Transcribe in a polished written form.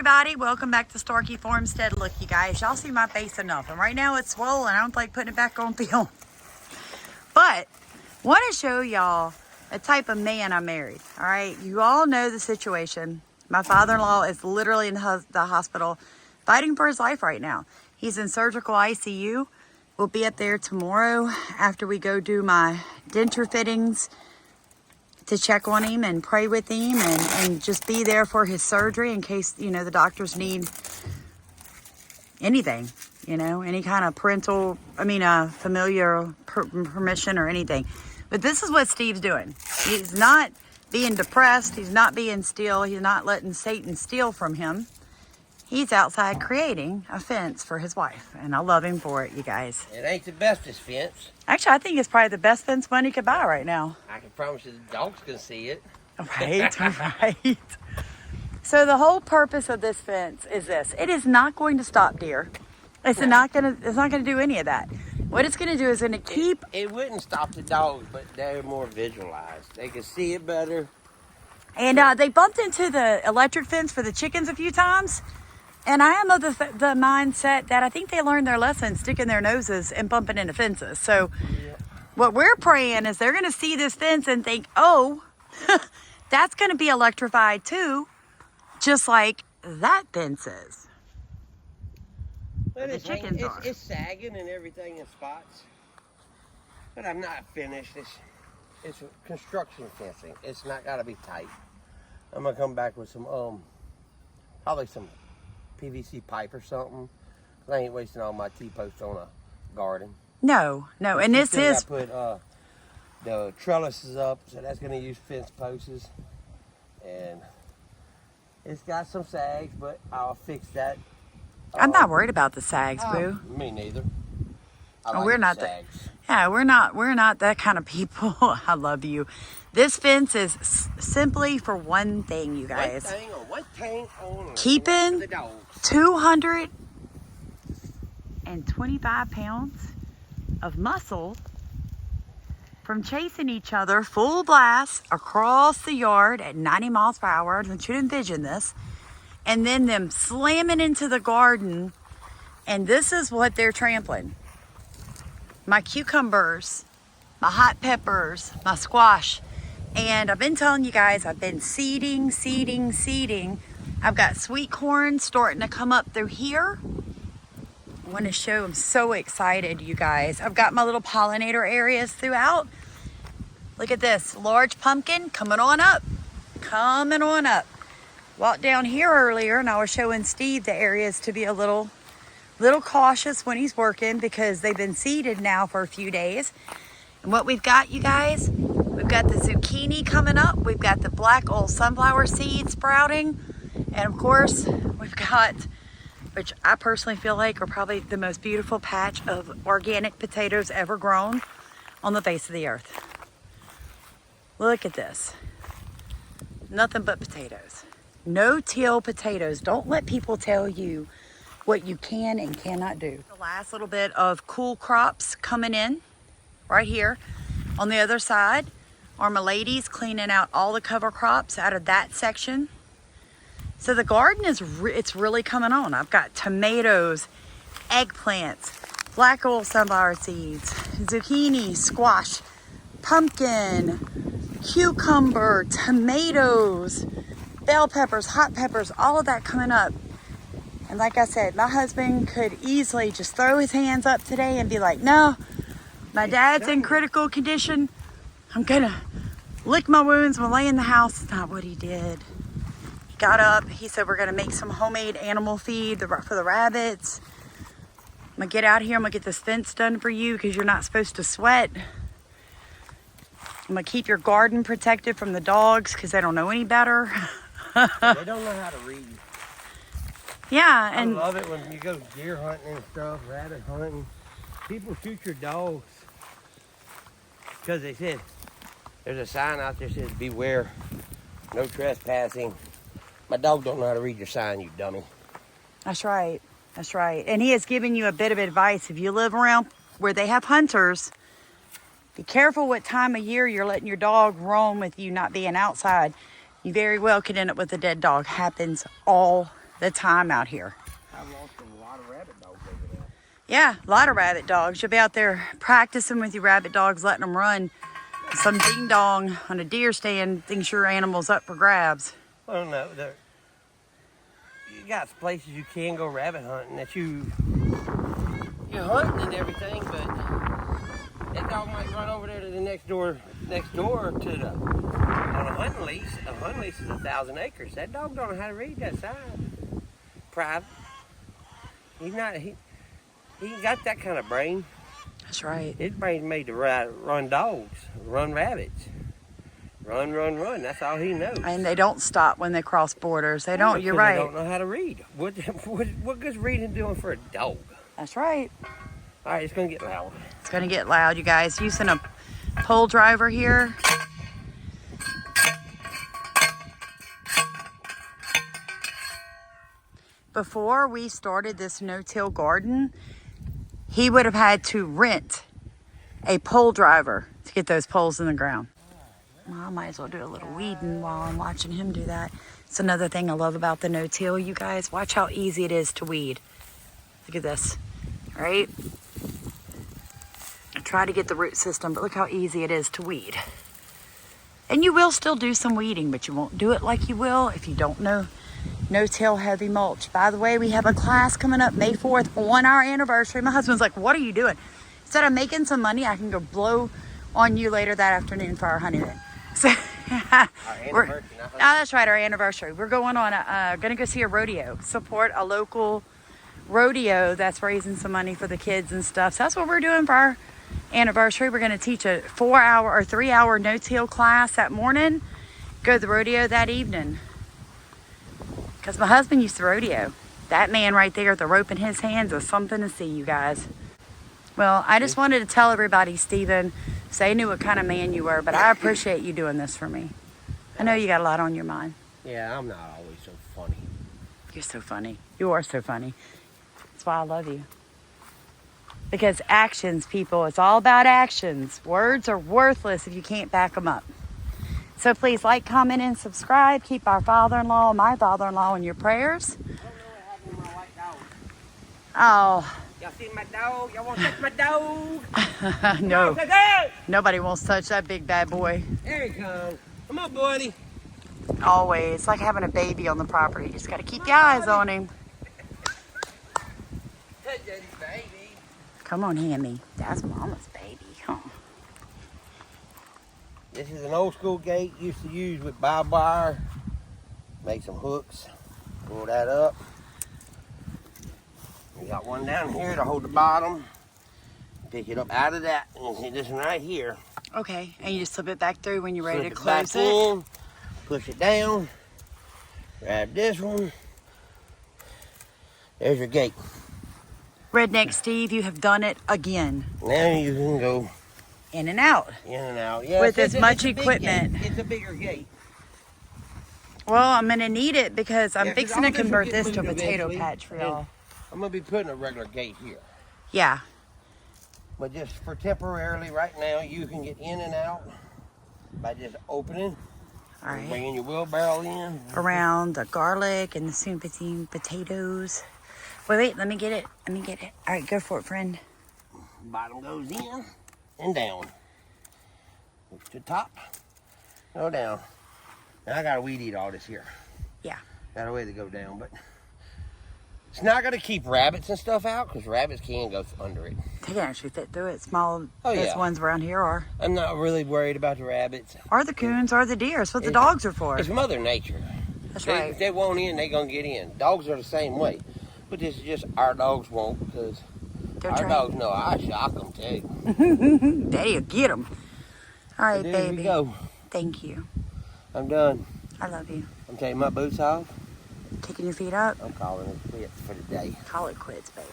everybody, welcome back to Starkey Farmstead. Look, you guys, y'all see my face enough, and right now it's swollen. I don't like putting it back on film, but want to show y'all a type of man I married. All right, you all know the situation. My father-in-law is literally in the hospital fighting for his life right now. He's in surgical ICU. We'll be up there tomorrow after we go do my denture fittings to check on him and pray with him and just be there for his surgery in case, you know, the doctors need anything, you know, any kind of familiar permission or anything. But this is what Steve's doing. He's not being depressed. He's not being still. He's not letting Satan steal from him. He's outside creating a fence for his wife, and I love him for it, you guys. It ain't the bestest fence. Actually, I think it's probably the best fence money could buy right now. I can promise you the dogs can see it. Right, right. So the whole purpose of this fence is this. It is not going to stop deer. It's not gonna do any of that. What it's gonna do is gonna keep... It wouldn't stop the dogs, but they're more visualized. They can see it better. And they bumped into the electric fence for the chickens a few times. And I am of the mindset that I think they learned their lesson sticking their noses and bumping into fences. So what we're praying is they're going to see this fence and think, oh, that's going to be electrified too, just like that fence is. But the chickens are. It's sagging and everything in spots. But I'm not finished. It's construction fencing. It's not got to be tight. I'm going to come back with some, probably some PVC pipe or something. I ain't wasting all my T-posts on a garden. No. And this is... I put the trellises up, so that's going to use fence posts. And it's got some sags, but I'll fix that. I'm not worried about the sags, boo. Me neither. We're not sags. We're not that kind of people. I love you. This fence is simply for one thing, you guys. One thing only. Keeping the dogs. 225 pounds of muscle from chasing each other full blast across the yard at 90 miles per hour. I want you to envision this. And then them slamming into the garden. And this is what they're trampling. My cucumbers, my hot peppers, my squash. And I've been telling you guys, I've been seeding. I've got sweet corn starting to come up through here. I want to show, I'm so excited, you guys. I've got my little pollinator areas throughout. Look at this, large pumpkin coming on up. Walked down here earlier and I was showing Steve the areas to be a little cautious when he's working because they've been seeded now for a few days. And what we've got, you guys, we've got the zucchini coming up. We've got the black old sunflower seeds sprouting. And of course, we've got, which I personally feel like are probably the most beautiful patch of organic potatoes ever grown on the face of the earth. Look at this. Nothing but potatoes. No-till potatoes. Don't let people tell you what you can and cannot do. The last little bit of cool crops coming in right here. On the other side are my ladies cleaning out all the cover crops out of that section. So the garden is it's really coming on. I've got tomatoes, eggplants, black old sunflower seeds, zucchini, squash, pumpkin, cucumber, tomatoes, bell peppers, hot peppers, all of that coming up. And like I said, my husband could easily just throw his hands up today and be like, no, my dad's in critical condition. I'm gonna lick my wounds and lay in the house. It's not what he did. He got up, he said, we're gonna make some homemade animal feed for the rabbits. I'm gonna get out here, I'm gonna get this fence done for you because you're not supposed to sweat. I'm gonna keep your garden protected from the dogs because they don't know any better. They don't know how to read. Yeah, and I love it when you go deer hunting and stuff, rabbit hunting. People shoot your dogs because they said there's a sign out there that says beware, no trespassing. My dog don't know how to read your sign, you dummy. That's right. And he has given you a bit of advice. If you live around where they have hunters, be careful what time of year you're letting your dog roam with you not being outside. You very well could end up with a dead dog. Happens all the time out here. I've lost a lot of rabbit dogs over there. Yeah, a lot of rabbit dogs. You'll be out there practicing with your rabbit dogs, letting them run. Some ding dong on a deer stand thinks your animal's up for grabs. Well, no, you got places you can go rabbit hunting that you're hunting and everything, but that dog might run over there to the next door to the on a hunting lease. A hunting lease is 1,000 acres. That dog don't know how to read that side. Private. He ain't got that kind of brain. That's right. His brain's made to run dogs, run rabbits. Run. That's all he knows. And they don't stop when they cross borders. They don't. You're right. They don't know how to read. What good's reading doing for a dog? That's right. All right, it's gonna get loud. It's gonna get loud, you guys. Using a pole driver here. Before we started this no-till garden, he would have had to rent a pole driver to get those poles in the ground. Well, I might as well do a little weeding while I'm watching him do that. It's another thing I love about the no-till, you guys. Watch how easy it is to weed. Look at this, right? I try to get the root system, but look how easy it is to weed. And you will still do some weeding, but you won't do it like you will if you don't know no-till heavy mulch. By the way, we have a class coming up May 4th on our anniversary. My husband's like, what are you doing? He said, I'm making some money. I can go blow on you later that afternoon for our honeymoon. So, that's right, our anniversary. We're going on gonna go see a rodeo, support a local rodeo that's raising some money for the kids and stuff. So that's what we're doing for our anniversary. We're gonna teach a 4-hour or 3-hour no-till class that morning, go to the rodeo that evening. Because my husband used to rodeo. That man right there with the rope in his hands is something to see, you guys. Well, I just wanted to tell everybody, Stephen, so they knew what kind of man you were, but I appreciate you doing this for me. I know you got a lot on your mind. Yeah, I'm not always so funny. You're so funny. You are so funny. That's why I love you. Because actions, people, it's all about actions. Words are worthless if you can't back them up. So please like, comment, and subscribe. Keep our father-in-law and my father-in-law in your prayers. I don't know what happened with my white dog. Oh. Y'all seen my dog? Y'all want to touch my dog? No. Nobody wants to touch that big bad boy. There he comes. Come on, buddy. Always. It's like having a baby on the property. You just got to keep your eyes on him. Touch daddy's baby. Come on, Hammy. That's mama's baby. Huh. This is an old school gate used to use with barbed wire. Make some hooks. Pull that up. We got one down here to hold the bottom. Pick it up out of that, and you see this one right here. Okay, and you just slip it back through when you're ready to Slip close back it. in, push it down. Grab this one. There's your gate. Redneck Steve, you have done it again. Now you can go In and out. in and out. Yeah, With as much it's a big equipment. gate. It's a bigger gate. Well, I'm going to need it because I'm Yeah, 'cause fixing to all this will convert get this to a moved potato eventually, patch for and y'all. I'm going to be putting a regular gate here. Yeah. But just for temporarily right now, you can get in and out by just opening. All right. Bringing your wheelbarrow in. Around the garlic and the soon potatoes. Wait, let me get it. All right, go for it, friend. Bottom goes in and down. Push to the top, go down. Now I gotta weed eat all this here. Yeah. Got a way to go down, but it's not gonna keep rabbits and stuff out because rabbits can go under it. They can actually fit through it. Small as yeah. ones around here are. I'm not really worried about the rabbits. Or the coons or the deer. That's what the dogs are for. It's Mother Nature. That's If right. they want in, they gonna get in. Dogs are the same way. But this is just our dogs won't because our dogs know I shock them too. Daddy'll get them. All right, There baby. we go. Thank you. I'm done. I love you. I'm taking my boots off. Kicking your feet up. I'm calling it quits for the day. Call it quits, baby.